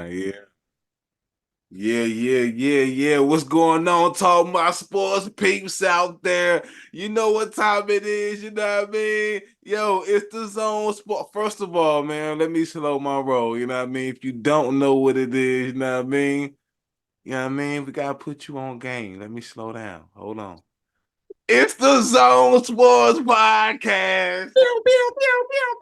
Yeah. Yeah. What's going on? Talking about sports peeps out there. You know what time it is, you know what I mean? Yo, it's the zone sport. First of all, man, let me slow my roll. You know what I mean? If you don't know what it is, you know what I mean? You know what I mean? We gotta put you on game. Let me slow down. Hold on. It's the Zone Sports Podcast. Pew, pew, pew, pew,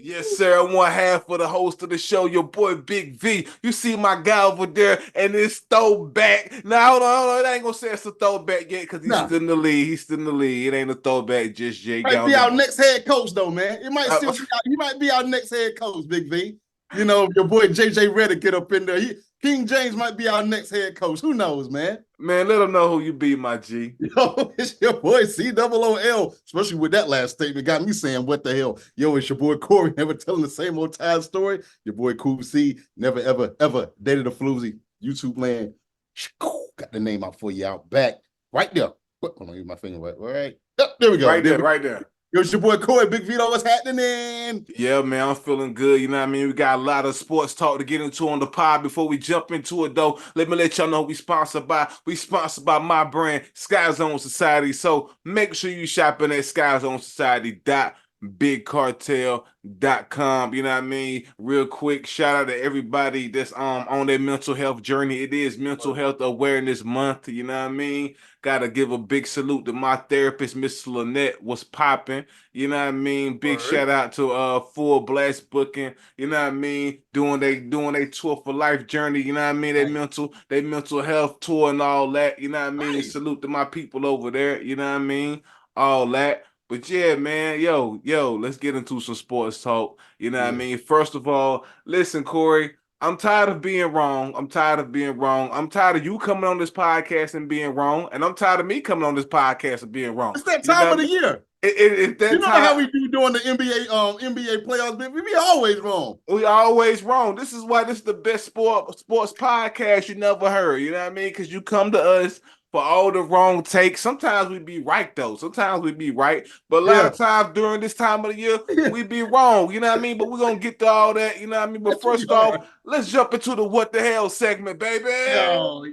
Yes, pew. sir. I'm one half of the host of the show, your boy Big V. You see my guy over there, and it's throwback. Now, hold on. I ain't gonna say it's a throwback yet because he's Nah, still in the league. He's still in the league. It ain't a throwback just yet. He might got on be the. our next head coach though, man. It might still be. He might be our next head coach, Big V. You know, your boy JJ Redick get up in there. King James might be our next head coach. Who knows, man? Man, let him know who you be, my G. Yo, it's your boy COOL. Especially with that last statement, got me saying, "What the hell?" Yo, it's your boy Corey, never telling the same old tired story. Your boy Cool C, never ever dated a floozy. YouTube land, got the name out for you out back right there. Hold on, use my finger. All right, yep, there we go. Right there, right there. Yo, it's your boy Corey, Big Vito. What's happening? Yeah, man, I'm feeling good. You know what I mean? We got a lot of sports talk to get into on the pod. Before we jump into it, though, let me let y'all know who we sponsored by. We sponsored by my brand, Skyzone.Society. So make sure you shopping at Skyzone.Society.bigcartel.com. You know what I mean? Real quick, shout out to everybody that's on their mental health journey. It is Mental Health Awareness Month. You know what I mean? Gotta give a big salute to my therapist, Miss Lynette. What's popping? You know what I mean? Big Word. shout out to Full Blast Booking. You know what I mean? Doing they tour for life journey. You know what I mean? Nice. They mental health tour and all that. You know what I mean? Nice. Salute to my people over there. You know what I mean? All that. But yeah, man, yo, let's get into some sports talk. You know what I Yeah. mean? First of all, listen, Corey. I'm tired of being wrong. I'm tired of being wrong. I'm tired of you coming on this podcast and being wrong. And I'm tired of me coming on this podcast and being wrong. It's that You know time what of I the mean? year. It's You that know how time. we do during the NBA playoffs, but we be always wrong. We always wrong. This is why this is the best sports podcast you never heard. You know what I mean? Because you come to us for all the wrong takes. Sometimes we be right though. Sometimes we be right, but a lot Yeah. of times during this time of the year we be wrong. You know what I mean? But we're gonna get to all that. You know what I mean? But Yes, we first are. off, let's jump into the what the hell segment, baby. Yo.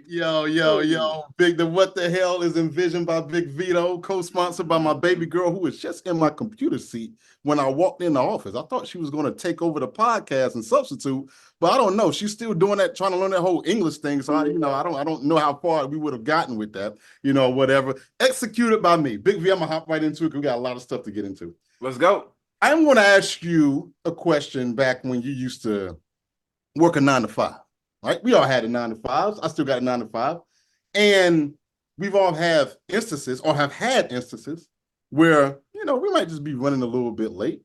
The What the Hell is envisioned by Big Vito, co-sponsored by my baby girl who was just in my computer seat when I walked in the office. I thought she was going to take over the podcast and substitute, but I don't know. She's still doing that, trying to learn that whole English thing. So I don't know how far we would have gotten with that, whatever. Executed by me. Big V, I'm gonna hop right into it because we got a lot of stuff to get into. Let's go. I'm going to ask you a question back when you used to work a 9 to 5, right? We all had a 9 to 5s. I still got a 9 to 5. And we've all have instances or have had instances where, we might just be running a little bit late,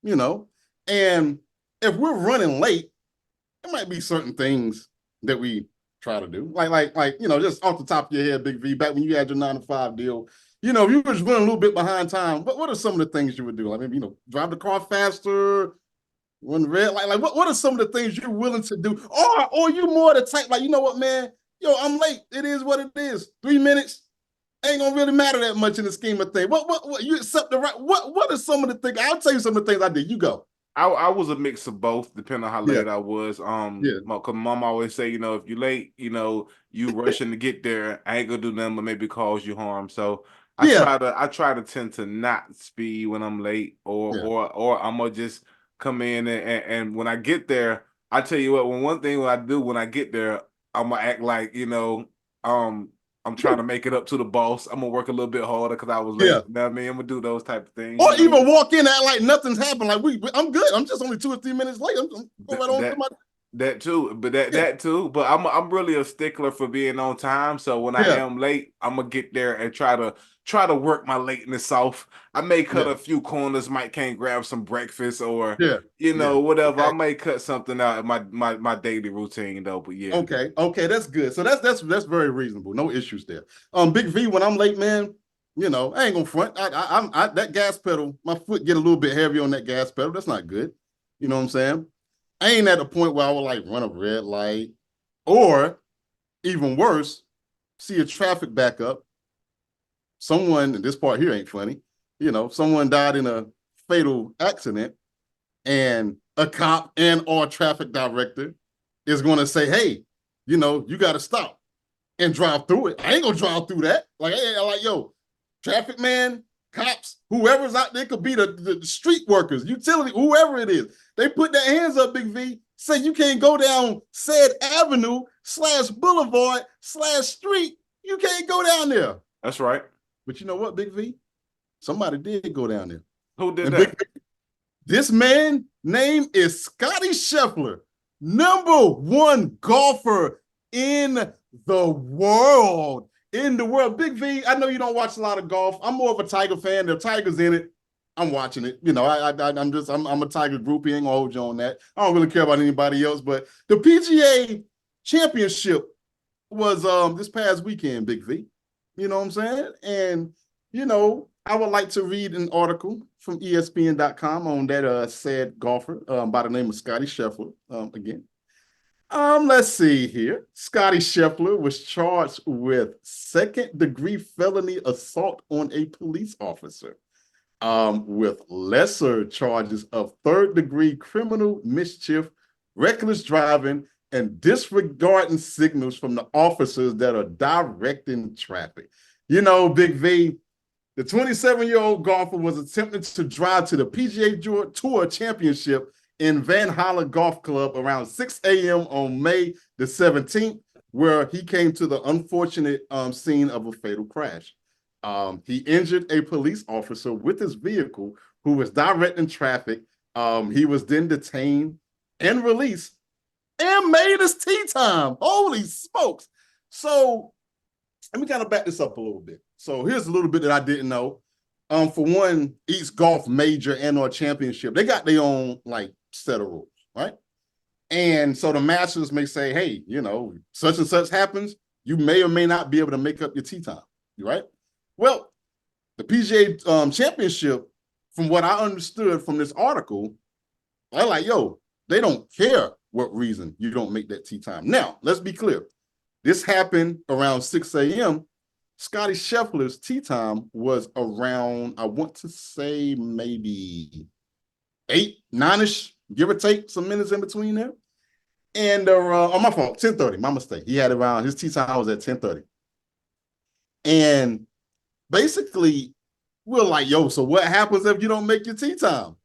you know, and if we're running late, there might be certain things that we try to do. Just off the top of your head, Big V, back when you had your 9 to 5 deal, if you were just running a little bit behind time, what are some of the things you would do? Like maybe, drive the car faster, when red, what are some of the things you're willing to do? Or you more the type, like, you know what, man? Yo, I'm late. It is what it is. 3 minutes ain't gonna really matter that much in the scheme of things. What you accept the right? What are some of the things? I'll tell you some of the things I did. You go. I was a mix of both, depending on how Yeah, late I was. yeah, Cause mom always say, if you're late, you rushing to get there, I ain't gonna do nothing but maybe cause you harm. So yeah, I try to tend to not speed when I'm late, or yeah. or I'm gonna just come in and when I get there, I tell you what, one thing what I do when I get there, I'm gonna act like, um, I'm trying to make it up to the boss. I'm gonna work a little bit harder because I was Yeah. late. You know what I mean? I'm gonna do those type of things, Or even walk in at like nothing's happened. Like I'm good. I'm just only 2 or 3 minutes late. I'm going That right on to that my. that too, but that Yeah, that too. But I'm really a stickler for being on time. So when I yeah, am late, I'm gonna get there and try to work my lateness off. I may cut yeah, a few corners, might can't grab some breakfast or yeah, yeah. whatever. I Okay. may cut something out in my daily routine though. But yeah, Okay, that's good. So that's very reasonable. No issues there. Big V, when I'm late, man, I ain't gonna front. I that gas pedal, my foot get a little bit heavy on that gas pedal. That's not good. You know what I'm saying? I ain't at the point where I would like run a red light, or even worse, see a traffic backup. Someone, this part here ain't funny. Someone died in a fatal accident, and a cop and or traffic director is going to say, hey, you got to stop and drive through it. I ain't going to drive through that. Like, yo, traffic man, cops, whoever's out there, could be the street workers, utility, whoever it is. They put their hands up, Big V, say you can't go down said avenue / boulevard / street. You can't go down there. That's right. But you know what, Big V? Somebody did go down there. Who did and that? This man name is Scotty Scheffler, #1 golfer in the world. In the world. Big V, I know you don't watch a lot of golf. I'm more of a Tiger fan. There are Tigers in it. I'm watching it. I'm a Tiger groupie. Ain't gonna hold you on that. I don't really care about anybody else. But the PGA Championship was this past weekend, Big V. You know what I'm saying? And I would like to read an article from ESPN.com on that said golfer by the name of Scotty Scheffler. Again, let's see here. Scotty Scheffler was charged with second-degree felony assault on a police officer, with lesser charges of third-degree criminal mischief, reckless driving, and disregarding signals from the officers that are directing traffic. Big V, the 27-year-old golfer was attempting to drive to the PGA Tour Championship in Van Holler Golf Club around 6 a.m. on May the 17th, where he came to the unfortunate scene of a fatal crash. He injured a police officer with his vehicle who was directing traffic. He was then detained and released and made his tee time. Holy smokes. So let me kind of back this up a little bit. So here's a little bit that I didn't know. For one, each golf major and or championship, they got their own set of rules, right? And so the masters may say, hey, such and such happens, you may or may not be able to make up your tee time, right? Well, the PGA Championship, from what I understood from this article, they're like, yo, they don't care what reason you don't make that tee time. Now, let's be clear. This happened around 6 a.m. Scotty Scheffler's tee time was around, I want to say maybe 8, 9-ish, give or take some minutes in between there. And my fault, 10:30, my mistake. He had around, his tee time was at 10:30. And basically, we're like, yo, so what happens if you don't make your tee time?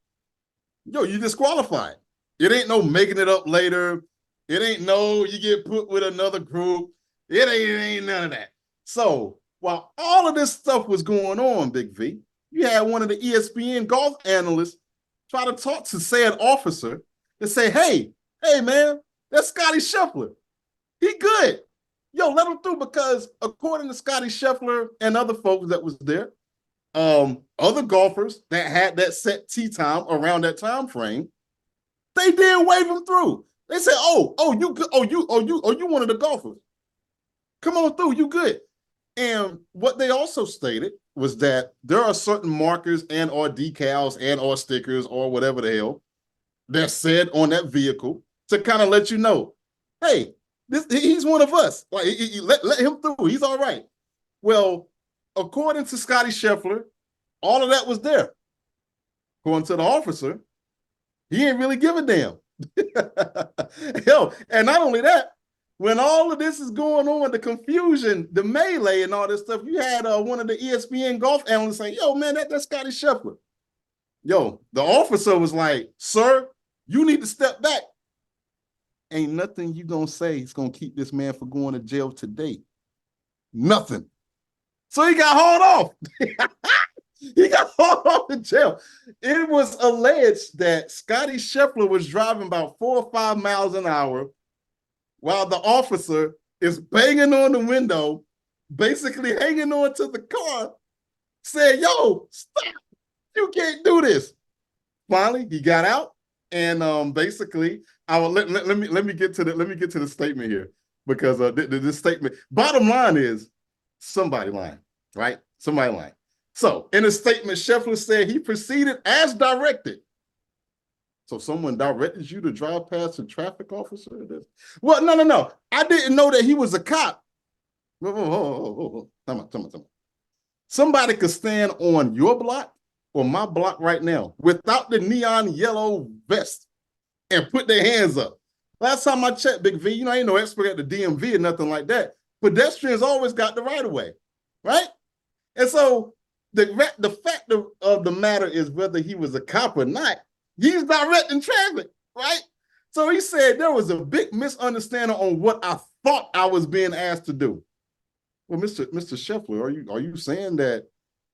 Yo, you disqualified. It ain't no making it up later. It ain't no you get put with another group. It ain't none of that. So while all of this stuff was going on, Big V, you had one of the ESPN golf analysts try to talk to said officer and say, hey, man, that's Scotty Scheffler. He good. Yo, let him through, because according to Scotty Scheffler and other folks that was there, other golfers that had that set tee time around that time frame, they didn't wave him through. They said, you one of the golfers. Come on through, you good. And what they also stated was that there are certain markers and or decals and or stickers or whatever the hell that's said on that vehicle to kind of let you know, hey, he's one of us. Like, let him through. He's all right. Well, according to Scotty Scheffler, all of that was there. According to the officer, he ain't really give a damn. Yo, and not only that, when all of this is going on, the confusion, the melee and all this stuff, you had one of the ESPN golf analysts say, yo, man, that's Scotty Scheffler. Yo, the officer was like, sir, you need to step back. Ain't nothing you gonna say is gonna keep this man from going to jail today. Nothing. So he got hauled off. He got hauled off to jail. It was alleged that Scotty Scheffler was driving about 4 or 5 miles an hour while the officer is banging on the window, basically hanging on to the car, saying, yo, stop. You can't do this. Finally, he got out, and basically, I will let me get to the statement here, because this statement, bottom line is somebody lying, right? Somebody lying. So in a statement, Scheffler said he proceeded as directed. So someone directed you to drive past a traffic officer? Well, no. I didn't know that he was a cop. Come on. Somebody could stand on your block or my block right now without the neon yellow vest and put their hands up. Last time I checked, Big V, I ain't no expert at the DMV or nothing like that. Pedestrians always got the right of way, right? And so the fact of the matter is whether he was a cop or not, he's directing traffic, right? So he said there was a big misunderstanding on what I thought I was being asked to do. Well, Mr. Scheffler, are you saying that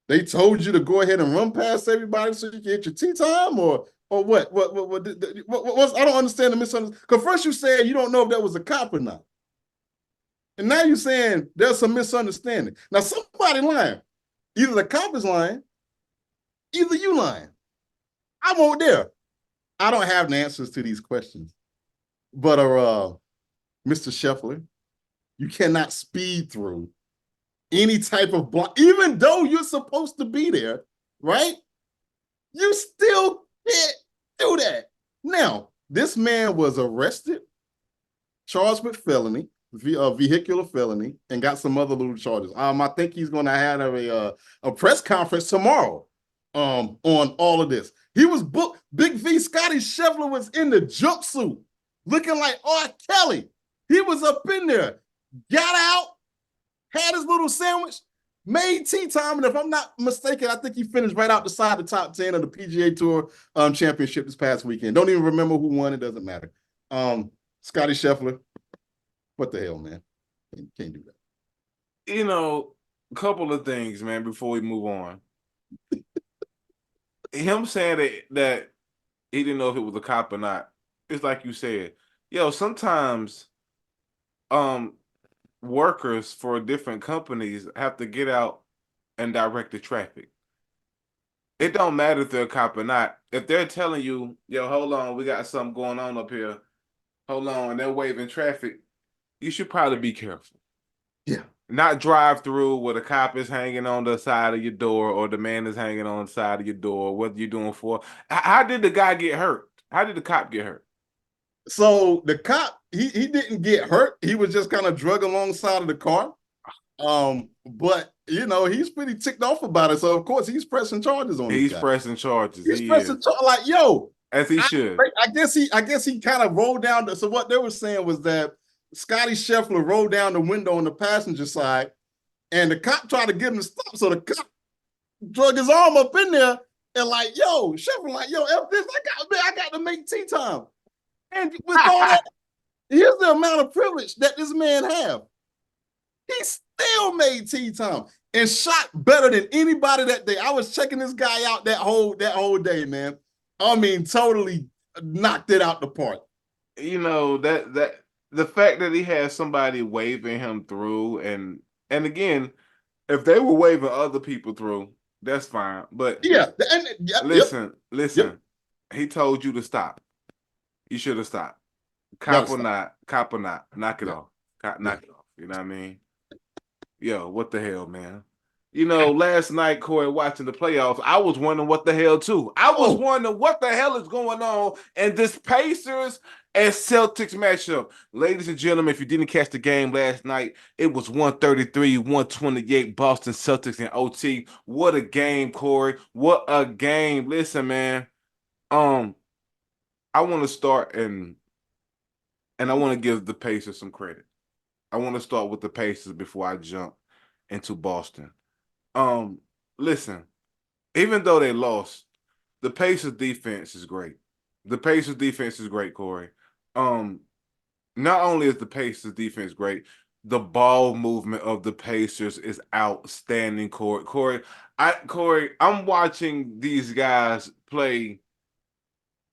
they told you to go ahead and run past everybody so you can get your tea time, or what? What's, I don't understand the misunderstanding. Because first you said you don't know if that was a cop or not, and now you're saying there's some misunderstanding. Now somebody lying. Either the cop is lying, either you lying. I won't dare. I don't have the answers to these questions. But Mr. Scheffler, you cannot speed through any type of block, even though you're supposed to be there, right? You still can't do that. Now, this man was arrested, charged with felony, vehicular felony, and got some other little charges. I think he's going to have a press conference tomorrow on all of this. He was booked. Big V, Scotty Scheffler was in the jumpsuit, looking like R. Kelly. He was up in there, got out, had his little sandwich, made tea time, and if I'm not mistaken, I think he finished right out the side of the top 10 of the PGA Tour championship this past weekend. Don't even remember who won. It doesn't matter. Scotty Scheffler, what the hell, man? Can't do that. A couple of things, man, before we move on. Him saying that he didn't know if it was a cop or not. It's like you said, sometimes workers for different companies have to get out and direct the traffic. It don't matter if they're a cop or not. If they're telling you, hold on, we got something going on up here. Hold on, and they're waving traffic, you should probably be careful. Yeah. Not drive through where the cop is hanging on the side of your door or the man is hanging on the side of your door, what you're doing for. How did the guy get hurt? How did the cop get hurt? So the cop, he didn't get hurt. He was just kind of drug alongside of the car. But he's pretty ticked off about it. So of course he's pressing charges on this He's guy. pressing charges. He's pressing charges like, yo. As he should. I guess he kind of rolled down. So what they were saying was that Scotty Scheffler rolled down the window on the passenger side, and the cop tried to get him to stop. So the cop drug his arm up in there and like, yo, Scheffler, like, yo, F this, I got to make tea time. And with all that, here's the amount of privilege that this man have. He still made tea time and shot better than anybody that day. I was checking this guy out that whole day, man. I mean, totally knocked it out the park. That the fact that he had somebody waving him through, and again, if they were waving other people through, that's fine. But listen, yep. He told you to stop. You should have stopped. Cop or not, knock it off. Knock it off. You know what I mean? Yo, what the hell, man? Last night, Corey, watching the playoffs, I was wondering what the hell, too. I was wondering what the hell is going on in this Pacers and Celtics matchup. Ladies and gentlemen, if you didn't catch the game last night, it was 133-128 Boston Celtics in OT. What a game, Corey. What a game. Listen, man. I want to start and I want to give the Pacers some credit. I want to start with the Pacers before I jump into Boston. Listen, even though they lost, the Pacers defense is great. The Pacers defense is great, Corey. Not only is the Pacers defense great, the ball movement of the Pacers is outstanding, Corey. I'm watching these guys play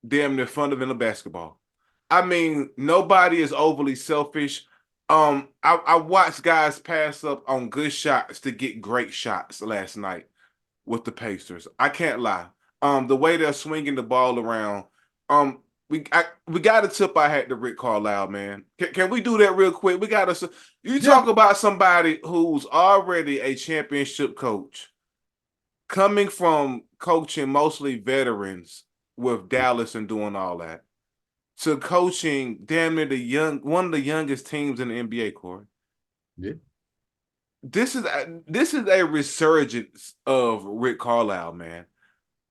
damn near fundamental basketball. I mean, nobody is overly selfish. I watched guys pass up on good shots to get great shots last night with the Pacers. I can't lie. The way they're swinging the ball around. We got to tip our hat to Rick Carlisle, man. Can we do that real quick? Talk about somebody who's already a championship coach, coming from coaching mostly veterans with Dallas and doing all that, to coaching damn near one of the youngest teams in the NBA, Corey. Yeah. This is a resurgence of Rick Carlisle, man.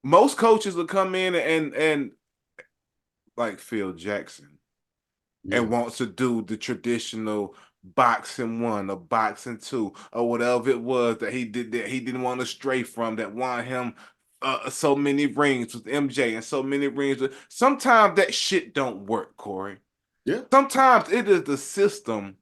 Most coaches will come in and like Phil Jackson. and Yeah. wants to do the traditional boxing one or boxing two or whatever it was that he did that he didn't want to stray from that won him so many rings with MJ and so many rings. Sometimes that shit don't work, Corey. Yeah. Sometimes it is the system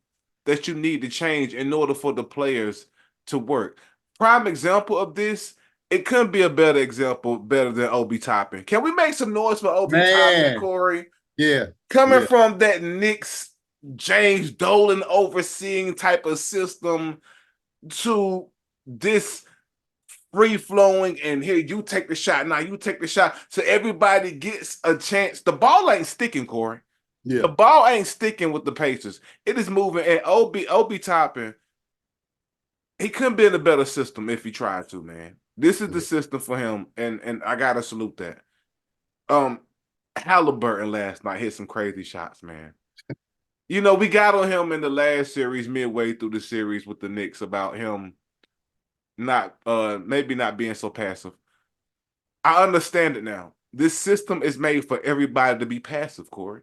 that you need to change in order for the players to work. Prime example of this, it couldn't be a better example, better than Obi Toppin. Can we make some noise for Obi Toppin, Man. Corey? Yeah. Coming Yeah. from that Knicks James Dolan overseeing type of system to this free flowing and here you take the shot now you take the shot so everybody gets a chance. The ball ain't sticking, Corey. The Yeah. ball ain't sticking with the Pacers. It is moving. And Obi Toppin, he couldn't be in a better system if he tried to, man. This is the Yeah. system for him, and I gotta salute that. Um, Halliburton last night hit some crazy shots, man. You know, we got on him in the last series, midway through the series with the Knicks about him not maybe not being so passive. I understand it now. This system is made for everybody to be passive, Corey.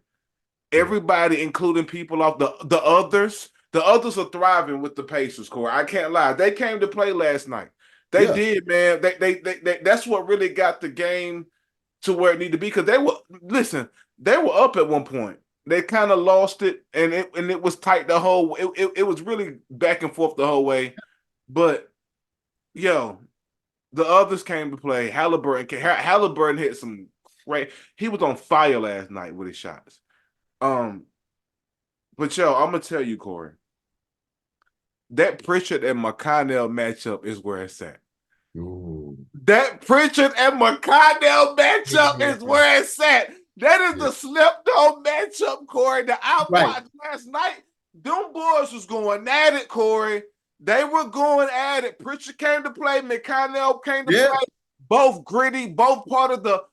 Yeah. Everybody, including people off the others. The others are thriving with the Pacers, Corey. I can't lie. They came to play last night. They Yeah. did, man. They that's what really got the game to where it needed to be. Because they were listen, they were up at one point. They kind of lost it, and it was tight the whole. It was really back and forth the whole way. But yo, the others came to play. Halliburton hit some great. He was on fire last night with his shots. Um, but yo, I'm gonna tell you, Corey, that Pritchard and McConnell matchup is where it's at. Ooh. That Pritchard and McConnell matchup Yeah. is where it's at. That is Yeah. the slept on matchup, Corey, that I Right. watched last night. Them boys was going at it, Corey. They were going at it. Pritchard came to play. McConnell came to Yeah. play. Both gritty, both part of the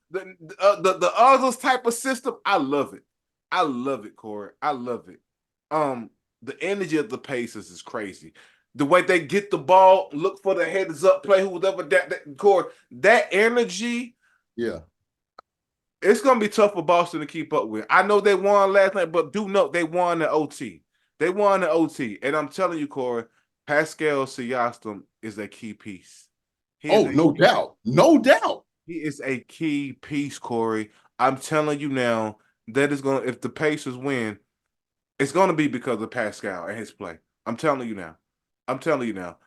others type of system. I love it. I love it, Corey. I love it. Um, the energy of the Pacers is crazy. The way they get the ball, look for the heads up play, whoever that Corey, that energy, Yeah. it's gonna be tough for Boston to keep up with. I know they won last night, but do note they won the OT. They won the OT, and I'm telling you, Corey, Pascal Siakam is a key piece. He is Oh, a no doubt. No doubt. he is a key piece, Corey. I'm telling you now that is gonna if the Pacers win, it's gonna be because of Pascal and his play. I'm telling you now. I'm telling you now.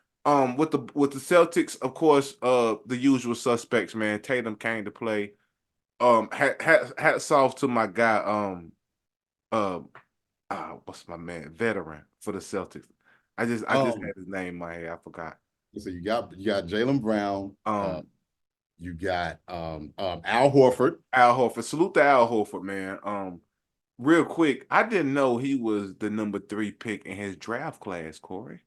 With the Celtics, of course, the usual suspects, man. Tatum came to play. Hats off to my guy, uh, what's my man, veteran for the Celtics. I just Um, had his name in my head. I forgot. so you got Jaylen Brown, Um, you got Al Horford. Al Horford. Salute to Al Horford, man. Real quick, I didn't know he was the number 3 pick in his draft class, Corey.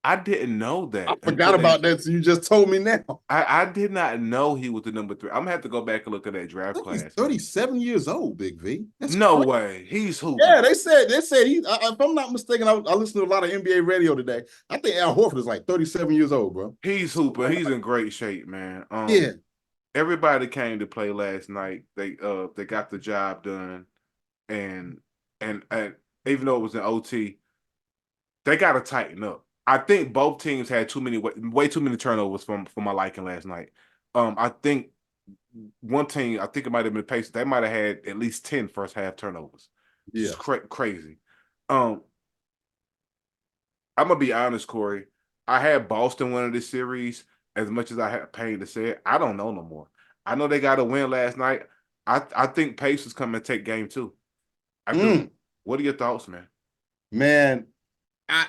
I didn't know I that forgot until they. about that. So you just told me now. I did not know he was the number 3. I'm gonna have to go back and look at that I draft think he's class, man. 37 years old, Big V. That's No crazy. way, he's hooping. Yeah, they said he. If I'm not mistaken, I listened to a lot of NBA radio today. I think Al Horford is like 37 years old, bro. He's hooping. He's in great shape, man. Yeah, Everybody came to play last night. They got the job done, and and even though it was an OT, they got to tighten up. I think both teams had way too many turnovers for my liking last night. I think one team, I think it might have been Pacers, they might have had at least 10 first half turnovers. yeah, Just crazy. Um, I'm gonna be honest, Corey. I had Boston winning this series as much as I had pain to say it. I don't know no more. I know they got a win last night. I think Pacers come and take game 2. I do. mm, What are your thoughts, man? man. I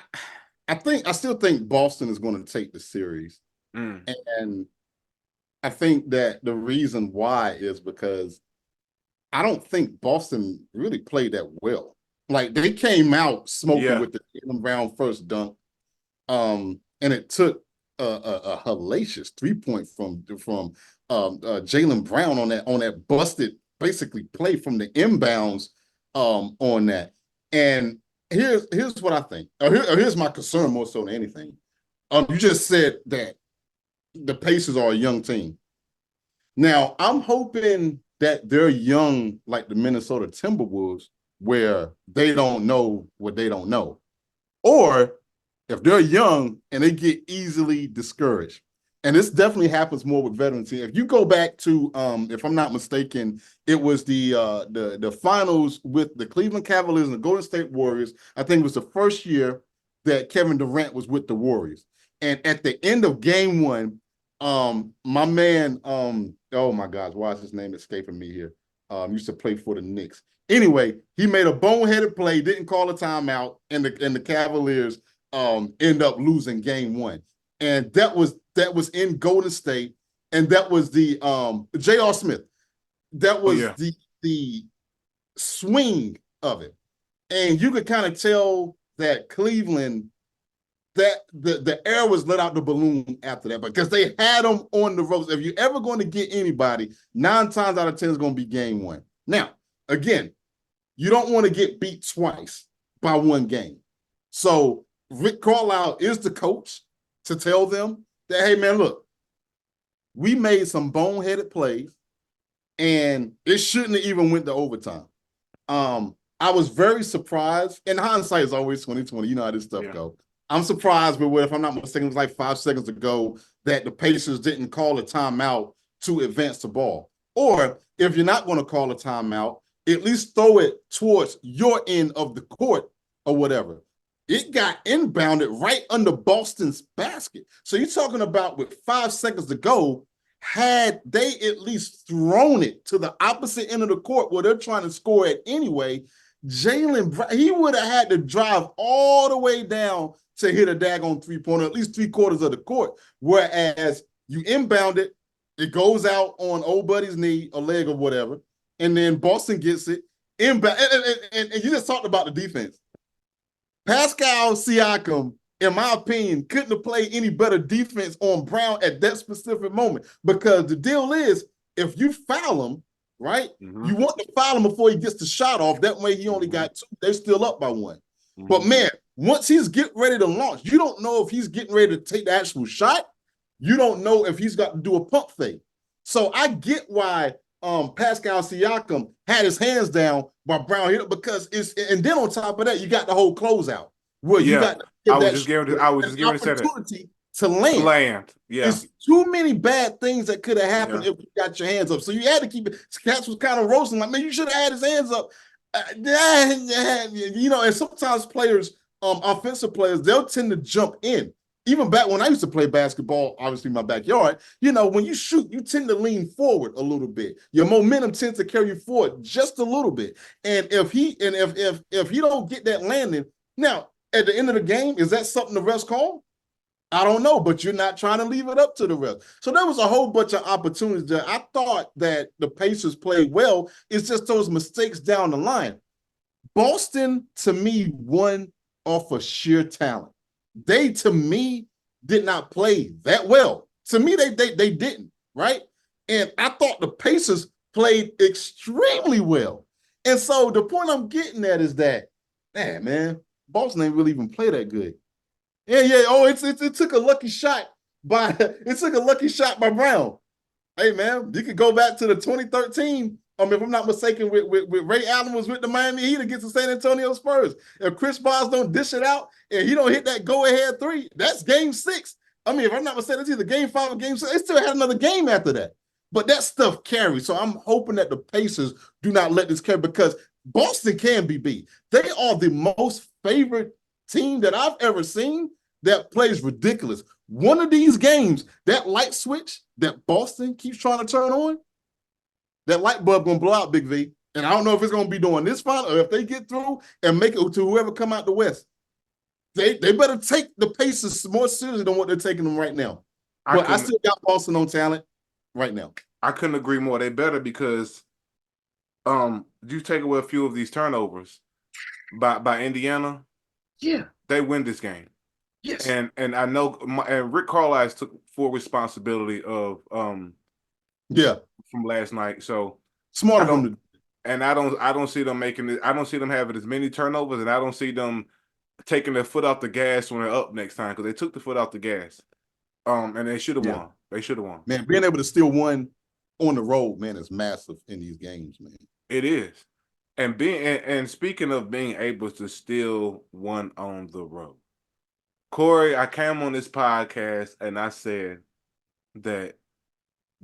I still think Boston is going to take the series, Mm, and I think that the reason why is because I don't think Boston really played that well. Like they came out smoking yeah. with the Jaylen Brown first dunk. And it took a hellacious 3 point from Jaylen Brown on that busted basically play from the inbounds on that. And here's what I think. Here's my concern more so than anything. You just said that the Pacers are a young team. Now I'm hoping that they're young like the Minnesota Timberwolves, where they don't know what they don't know. Or if they're young and they get easily discouraged. And this definitely happens more with veteran teams. If you go back to, if I'm not mistaken, it was the finals with the Cleveland Cavaliers and the Golden State Warriors. I think it was the first year that Kevin Durant was with the Warriors. And at the end of game one, my man, oh my gosh, why is his name escaping me here? Used to play for the Knicks. Anyway, he made a boneheaded play, didn't call a timeout, and the Cavaliers end up losing game one. And that was in Golden State, and that was the J.R. Smith. That Oh was yeah. the swing of it. And you could kind of tell that Cleveland, that the air was let out the balloon after that, because they had them on the ropes. If you're ever going to get anybody, 9 times out of 10 is going to be game one. Now, again, you don't want to get beat twice by one game. So Rick Carlisle is the coach to tell them that, hey, man, look, we made some boneheaded plays, and it shouldn't have even went to overtime. I was very surprised. And hindsight is always 2020. You know how this stuff goes. I'm surprised with what, if I'm not mistaken, it was like 5 seconds ago that the Pacers didn't call a timeout to advance the ball. Or if you're not going to call a timeout, at least throw it towards your end of the court or whatever. It got inbounded right under Boston's basket. So you're talking about with 5 seconds to go, had they at least thrown it to the opposite end of the court where they're trying to score it anyway, Jalen, he would have had to drive all the way down to hit a daggone three-pointer, at least 3/4 of the court. Whereas you inbound it, it goes out on old buddy's knee or leg or whatever, and then Boston gets it inbound. And you just talked about the defense. Pascal Siakam, in my opinion, couldn't have played any better defense on Brown at that specific moment, because the deal is, if you foul him, right, you want to foul him before he gets the shot off. That way he only got 2. They're still up by 1. But man, once he's getting ready to launch, you don't know if he's getting ready to take the actual shot. You don't know if he's got to do a pump fake. So I get why Pascal Siakam had his hands down by Brown hit, because it's, and then on top of that, you got the whole closeout where you got to give I was that just getting I was just getting ready to say that. opportunity to land. Yeah. It's too many bad things that could have happened if you got your hands up. So you had to keep it. Cats was kind of roasting, like, man, you should have had his hands up. You know, and sometimes players, offensive players, they'll tend to jump in. Even back when I used to play basketball, obviously in my backyard, you know, when you shoot, you tend to lean forward a little bit. Your momentum tends to carry you forward just a little bit. And if he don't get that landing, now at the end of the game, is that something the refs call? I don't know, but you're not trying to leave it up to the refs. So there was a whole bunch of opportunities there. I thought that the Pacers played well. It's just those mistakes down the line. Boston, to me, won off of sheer talent. They, to me, did not play that well. To me, they didn't, right? And I thought the Pacers played extremely well. And so the point I'm getting at is that, man, Boston ain't really even play that good. Yeah. Oh, it took a lucky shot by Brown. Hey, man, you could go back to the 2013. If I'm not mistaken, with Ray Allen was with the Miami Heat against the San Antonio Spurs. If Chris Bosh don't dish it out and he don't hit that go-ahead 3, that's game 6. If I'm not mistaken, it's either game 5 or game 6. They still had another game after that. But that stuff carries. So I'm hoping that the Pacers do not let this carry, because Boston can be beat. They are the most favorite team that I've ever seen that plays ridiculous. One of these games, that light switch that Boston keeps trying to turn on, that light bulb gonna blow out, Big V. And I don't know if it's gonna be doing this final or if they get through and make it to whoever come out the West. They better take the Pacers more seriously than what they're taking them right now. But I still got Boston on talent right now. I couldn't agree more. They better, because you take away a few of these turnovers by Indiana, they win this game. Yes. And I know and Rick Carlisle took full responsibility of from last night. So smart of him. And I don't see them making it. I don't see them having as many turnovers, and I don't see them taking their foot off the gas when they're up next time, because they took the foot off the gas. And they should have won. They should have won. Man, being able to steal one on the road, man, is massive in these games, man. It is. And speaking of being able to steal one on the road, Corey, I came on this podcast and I said that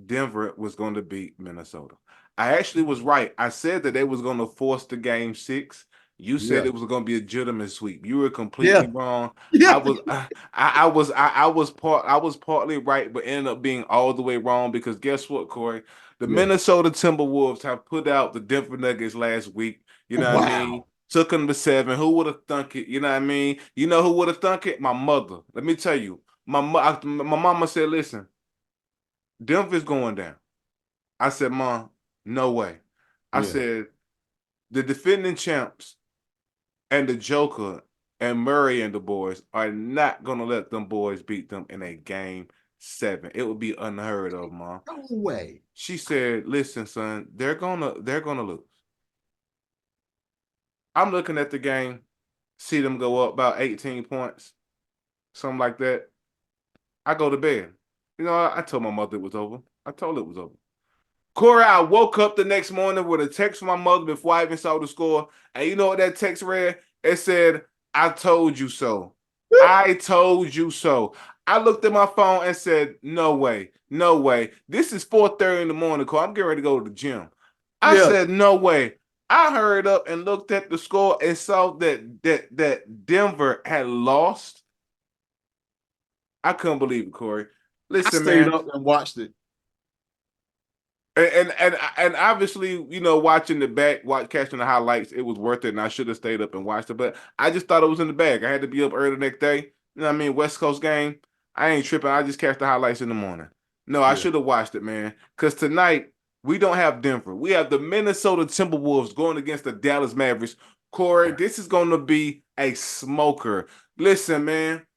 Denver was going to beat Minnesota. I actually was right. I said that they was going to force the game 6. You said Yeah. it was going to be a gentleman sweep. You were completely Yeah. wrong. I Yeah. was I was partly right, but ended up being all the way wrong because guess what, Corey? The Yeah. Minnesota Timberwolves have put out the Denver Nuggets last week. You know what I mean? Wow. Took them to 7. Who would have thunk it? You know what I mean? You know who would have thunk it? My mother. Let me tell you. My mama said, "Listen, Denver's going down." I said, Mom, no way. I Yeah. said, the defending champs and the Joker and Murray and the boys are not going to let them boys beat them in a game 7. It would be unheard of, Mom. No way. She said, listen, son, they're gonna lose. I'm looking at the game, see them go up about 18 points, something like that. I go to bed. I told my mother it was over. I told her it was over. Corey, I woke up the next morning with a text from my mother before I even saw the score. And you know what that text read? It said, I told you so. I told you so. I looked at my phone and said, no way, no way. This is 4:30 in the morning, Corey. I'm getting ready to go to the gym. I Yeah. said, no way. I hurried up and looked at the score and saw that Denver had lost. I couldn't believe it, Corey. I Listen, stayed man. up and watched it. And obviously, watching the back, catching the highlights, it was worth it, and I should have stayed up and watched it. But I just thought it was in the bag. I had to be up early the next day. You know what I mean? West Coast game. I ain't tripping. I just catch the highlights in the morning. No, I Yeah. should have watched it, man. Because tonight we don't have Denver. We have the Minnesota Timberwolves going against the Dallas Mavericks. Corey, this is going to be a smoker. Listen, man.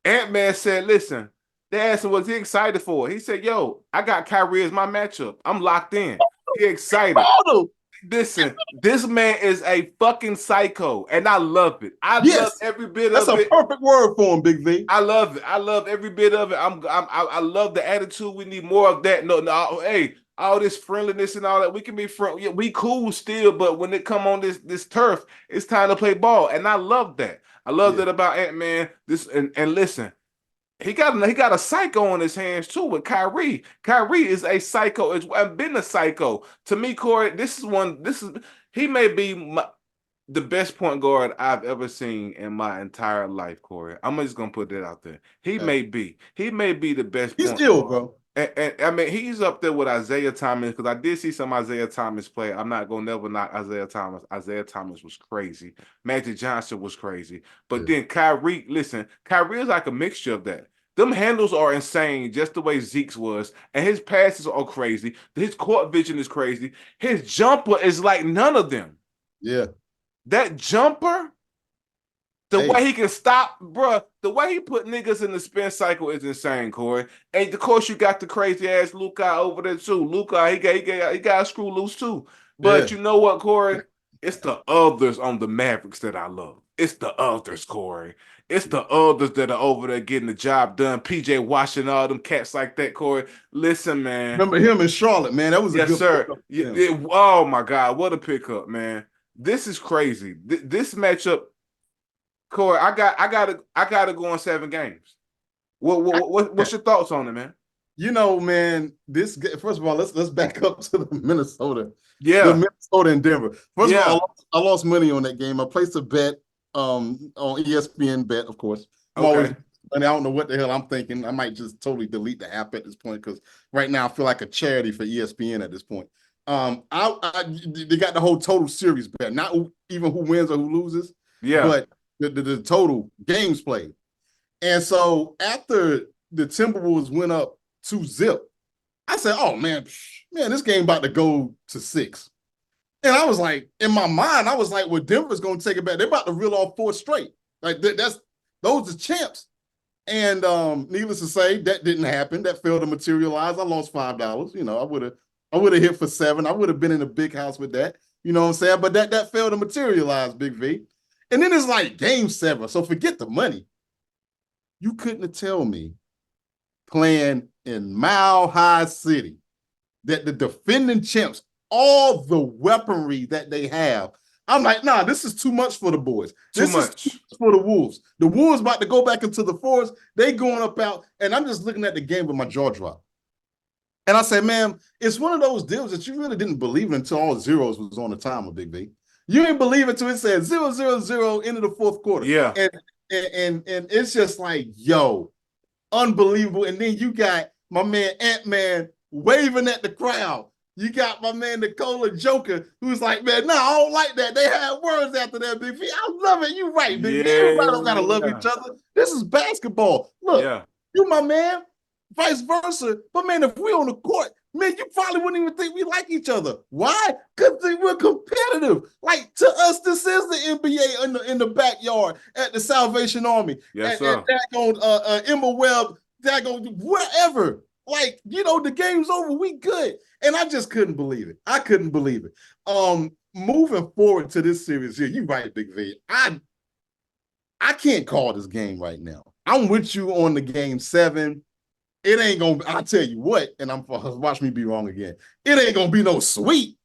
Ant-Man said, listen, they asked him, was he excited for it? He said, yo, I got Kyrie as my matchup. I'm locked in. He excited. Total. Listen, this man is a fucking psycho, and I love it. I love Yes. every bit That's of a it. perfect word for him, Big V. I love it. I love every bit of it. I love the attitude. We need more of that. No, no, hey, all this friendliness and all that. We can be friendly. Yeah, we cool still, but when it come on this turf, it's time to play ball, and I love that. I love Yeah. that about Ant-Man. This and listen, he got a psycho on his hands too with Kyrie. Kyrie is a psycho. I've been a psycho. To me, Corey, he may be the best point guard I've ever seen in my entire life, Corey. I'm just gonna put that out there. Yeah. He may be the best He's point ill, guard. bro. And I mean, he's up there with Isaiah Thomas because I did see some Isaiah Thomas play. I'm not gonna never knock Isaiah Thomas. Isaiah Thomas was crazy. Magic Johnson was crazy. But Yeah. then Kyrie, listen, Kyrie is like a mixture of that. Them handles are insane, just the way Zeke's was, and his passes are crazy. His court vision is crazy. His jumper is like none of them. Yeah. That jumper, the way Hey. he can stop, bruh, the way he put niggas in the spin cycle is insane, Corey. And of course, you got the crazy ass Luka over there too. Luka, he got a screw loose too. But Yeah. you know what, Corey? It's the others on the Mavericks that I love. It's the others, Corey. It's the others that are over there getting the job done. PJ Washington, all them cats like that, Corey. Listen, man. Remember him in Charlotte, man. That was a Yes, good sir. pickup Yeah, for him. oh my God, what a pickup, man. This is crazy. This matchup, Corey, I gotta go on 7 games. What's your thoughts on it, man? Man, first of all, let's back up to the Yeah, Minnesota and Denver. First of yeah. all, I lost money on that game. I placed a bet on ESPN bet, of course. I'm always Okay. and I don't know what the hell I'm thinking. I might just totally delete the app at this point because right now I feel like a charity for ESPN at this point. They got the whole total series bet, not even who wins or who loses, Yeah. but the total games played. And so after the Timberwolves went up 2-0, I said, "Oh man, this game about to go to 6." And I was like, in my mind, I was like, "Well, Denver's going to take it back. They're about to reel off 4 straight. Like those are champs." And needless to say, that didn't happen. That failed to materialize. I lost $5. I would have hit for 7. I would have been in a big house with that. You know what I'm saying? But that failed to materialize, Big V. And then it's like game 7. So forget the money. You couldn't tell me playing in Mile High City that the defending champs all the weaponry that they have, I'm like, nah, this is too much for the boys. Too This is too much. much for the Wolves. The Wolves about to go back into the forest. They going up out, and I'm just looking at the game with my jaw drop. And I say, man, it's one of those deals that you really didn't believe in until all zeros was on the timer, Big V. You didn't believe it until it said 0-0-0 into the fourth quarter. Yeah. And it's just like, yo, unbelievable. And then you got my man Ant-Man waving at the crowd. You got my man Nikola Joker, who's like, man, no, I don't like that. They had words after that, Big V. I love it. You right, Big V. Everybody don't gotta love each Yeah. other. This is basketball. Look, Yeah. you my man, vice versa. But man, if we on the court, man, you probably wouldn't even think we like each other. Why? Because we're competitive. Like to us, this is the NBA in the backyard at the Salvation Army, Yes, at sir. that on Emma Webb, that on wherever. Like, you know, the game's over. We good. And I just couldn't believe it. I couldn't believe it. Moving forward to this series here, you right, Big V. I can't call this game right now. I'm with you on the game 7. It ain't gonna. I tell you what, and I'm watch me be wrong again. It ain't gonna be no sweet.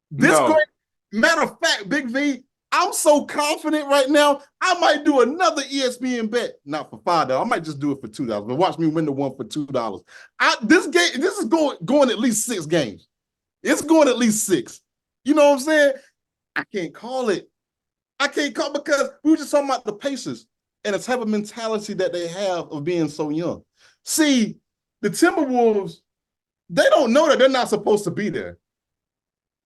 This great. No. Matter of fact, Big V, I'm so confident right now. I might do another ESPN bet, not for $5. I might just do it for $2. But watch me win the one for $2. This game, this is going at least 6 games. It's going at least 6. You know what I'm saying? I can't call it. I can't call because we were just talking about the Pacers and the type of mentality that they have of being so young. See, the Timberwolves, they don't know that they're not supposed to be there.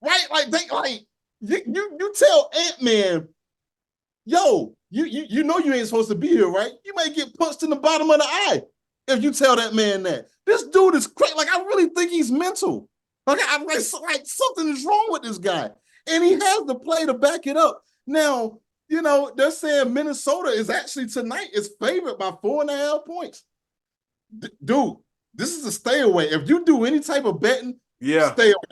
Right? Like they like you tell Ant-Man, yo, you know you ain't supposed to be here, right? You may get punched in the bottom of the eye if you tell that man that. This dude is crazy. Like, I really think he's mental. Like something is wrong with this guy. And he has the play to back it up. Now, you know, they're saying Minnesota is actually tonight is favored by 4.5 points. Dude, this is a stay away. If you do any type of betting, Yeah. stay away.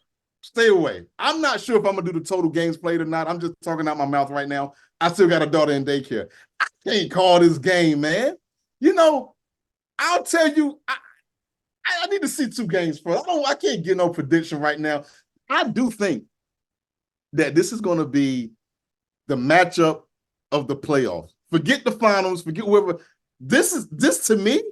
Stay away. I'm not sure if I'm gonna do the total games played or not. I'm just talking out my mouth right now. I still got a daughter in daycare. I can't call this game, man. You know, I'll tell you, I need to see 2 games first. I can't get no prediction right now. I do think that this is gonna be the matchup of the playoffs. Forget the finals, forget whoever. This to me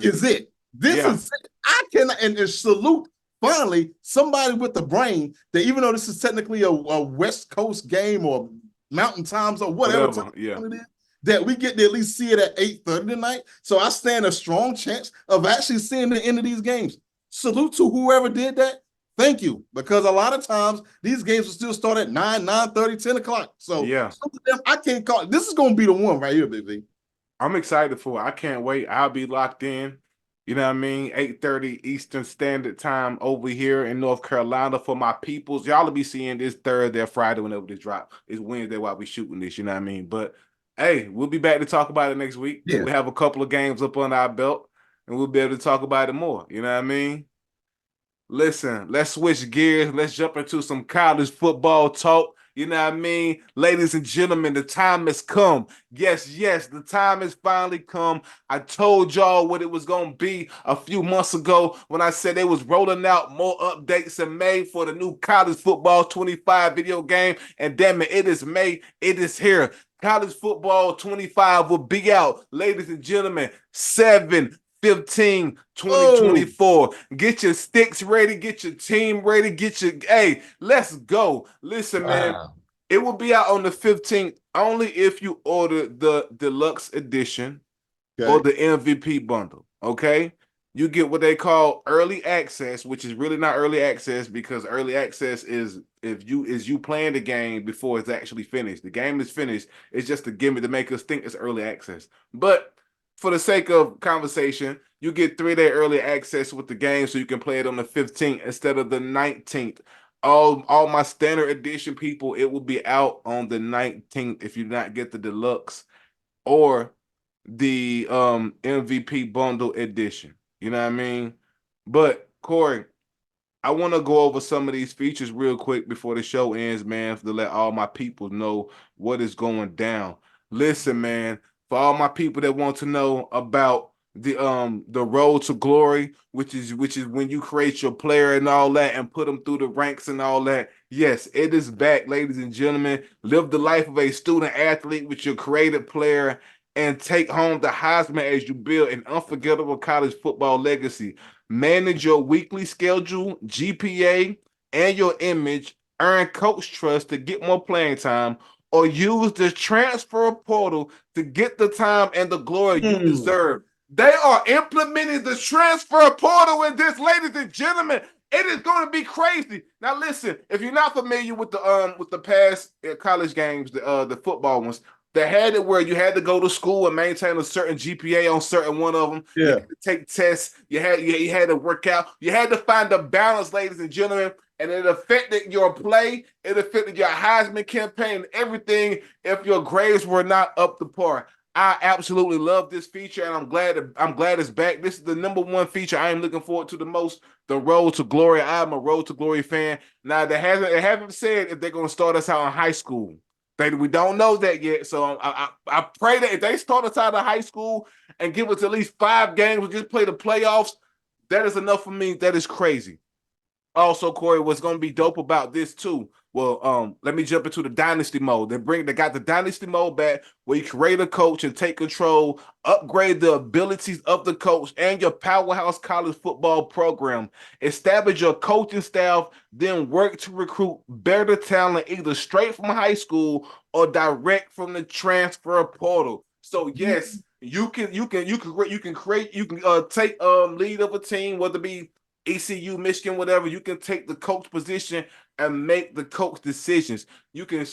is it. This Yeah. is it. I can and salute finally somebody with the brain that even though this is technically a West Coast game or Mountain Times or whatever time Yeah. it is, that we get to at least see it at 8:30 tonight. So I stand a strong chance of actually seeing the end of these games. Salute to whoever did that. Thank you. Because a lot of times these games will still start at 9, 9:30, 10 o'clock. So Yeah. I can't call it. This is going to be the one right here, baby. I'm excited for it. I can't wait. I'll be locked in. You know what I mean? 8:30 Eastern Standard Time over here in North Carolina for my peoples. Y'all will be seeing this Thursday or Friday whenever this drop. It's Wednesday while we shooting this, you know what I mean? But hey, we'll be back to talk about it next week. Yeah. We have a couple of games up on our belt and we'll be able to talk about it more. You know what I mean? Listen, let's switch gears. Let's jump into some college football talk. You know what I mean? Ladies and gentlemen, the time has come. Yes, yes, the time has finally come. I told y'all what it was going to be a few months ago when I said they was rolling out more updates in May for the new college football 25 video game. And damn it, it is May. It is here. College football 25 will be out. Ladies and gentlemen, 7/15, Oh, 2024. Get your sticks ready, get your team ready, hey, let's go. Listen, man, wow. it will be out on the 15th only if you order the deluxe edition or Okay. the MVP bundle. Okay. You get what they call early access, which is really not early access because early access is if you playing the game before it's actually finished. The game is finished. It's just a gimmick to make us think it's early access. But for the sake of conversation, you get 3-day early access with the game so you can play it on the 15th instead of the 19th. All my standard edition people, it will be out on the 19th if you do not get the deluxe or the MVP bundle edition. You know what I mean? But Corey, I want to go over some of these features real quick before the show ends, man, to let all my people know what is going down. Listen, man, for all my people that want to know about the road to glory, which is when you create your player and all that and put them through the ranks and all that. Yes, it is back, ladies and gentlemen. Live the life of a student athlete with your creative player and take home the Heisman as you build an unforgettable college football legacy. Manage your weekly schedule, GPA, and your image. Earn coach trust to get more playing time, or use the transfer portal to get the time and the glory you Mm. deserve. They are implementing the transfer portal in this, ladies and gentlemen. It is going to be crazy. Now, listen, if you're not familiar with the past college games, the football ones, they had it where you had to go to school and maintain a certain GPA on certain one of them. You Yeah. had to take tests. You had to work out. You had to find the balance, ladies and gentlemen. And it affected your play. It affected your Heisman campaign, everything. If your grades were not up to par, I absolutely love this feature, and I'm glad it's back. This is the number one feature I am looking forward to the most. The Road to Glory. I'm a Road to Glory fan. Now they haven't said if they're going to start us out in high school. We don't know that yet. So I pray that if they start us out of high school and give us at least 5 games, we just play the playoffs. That is enough for me. That is crazy. Also, Corey, what's going to be dope about this too? Well, let me jump into the dynasty mode. They got the dynasty mode back where you create a coach and take control, upgrade the abilities of the coach and your powerhouse college football program. Establish your coaching staff, then work to recruit better talent either straight from high school or direct from the transfer portal. So yes, you can take lead of a team, whether it be ECU, Michigan, whatever. You can take the coach position and make the coach decisions. You can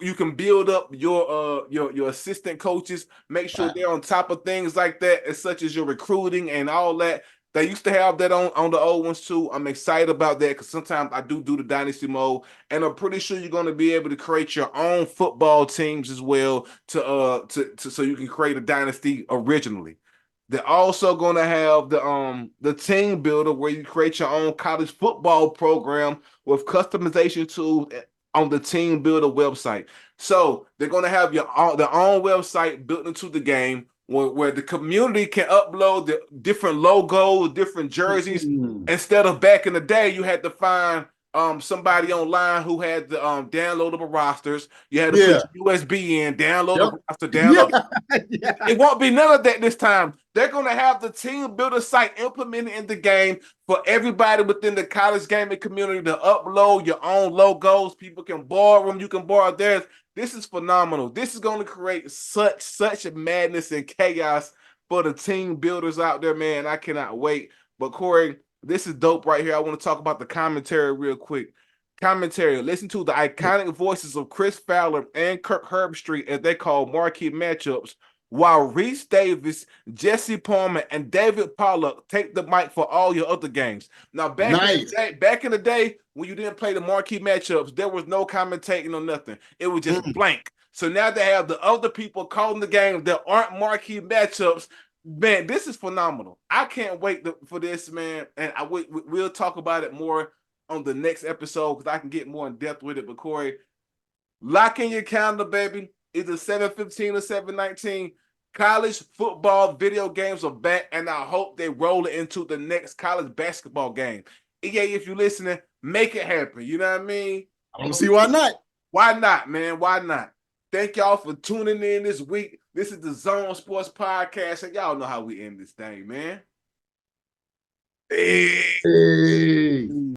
you can build up your assistant coaches, make sure Wow. they're on top of things like that, as such as your recruiting and all that. They used to have that on the old ones too. I'm excited about that because sometimes I do the dynasty mode, and I'm pretty sure you're going to be able to create your own football teams as well to so you can create a dynasty originally. They're also going to have the team builder where you create your own college football program with customization tools on the team builder website. So they're going to have their own website built into the game where the community can upload the different logos, different jerseys. Mm. Instead of back in the day, you had to find somebody online who had the downloadable rosters. You had to put Yeah. your USB in, download Yep. the roster, Yeah. download. Yeah. It won't be none of that this time. They're going to have the team builder site implemented in the game for everybody within the college gaming community to upload your own logos. People can borrow them. You can borrow theirs. This is phenomenal. This is going to create such madness and chaos for the team builders out there, man. I cannot wait. But Corey, this is dope right here. I want to talk about the commentary real quick. Commentary. Listen to the iconic voices of Chris Fowler and Kirk Herbstreit as they call marquee matchups, while Reese Davis, Jesse Palmer, and David Pollock take the mic for all your other games. Now, Nice. back in the day, when you didn't play the marquee matchups, there was no commentating or nothing. It was just Mm. blank. So now they have the other people calling the game that aren't marquee matchups. Man, this is phenomenal. I can't wait for this, man. And we'll talk about it more on the next episode because I can get more in depth with it. But Corey, lock in your calendar, baby. Either 7/15 or 7/19. College football video games are back, and I hope they roll it into the next college basketball game. EA, if you're listening, make it happen. You know what I mean? I don't see why not. Why not, man? Why not? Thank y'all for tuning in this week. This is the Zone Sports Podcast, and y'all know how we end this thing, man. Hey. Hey.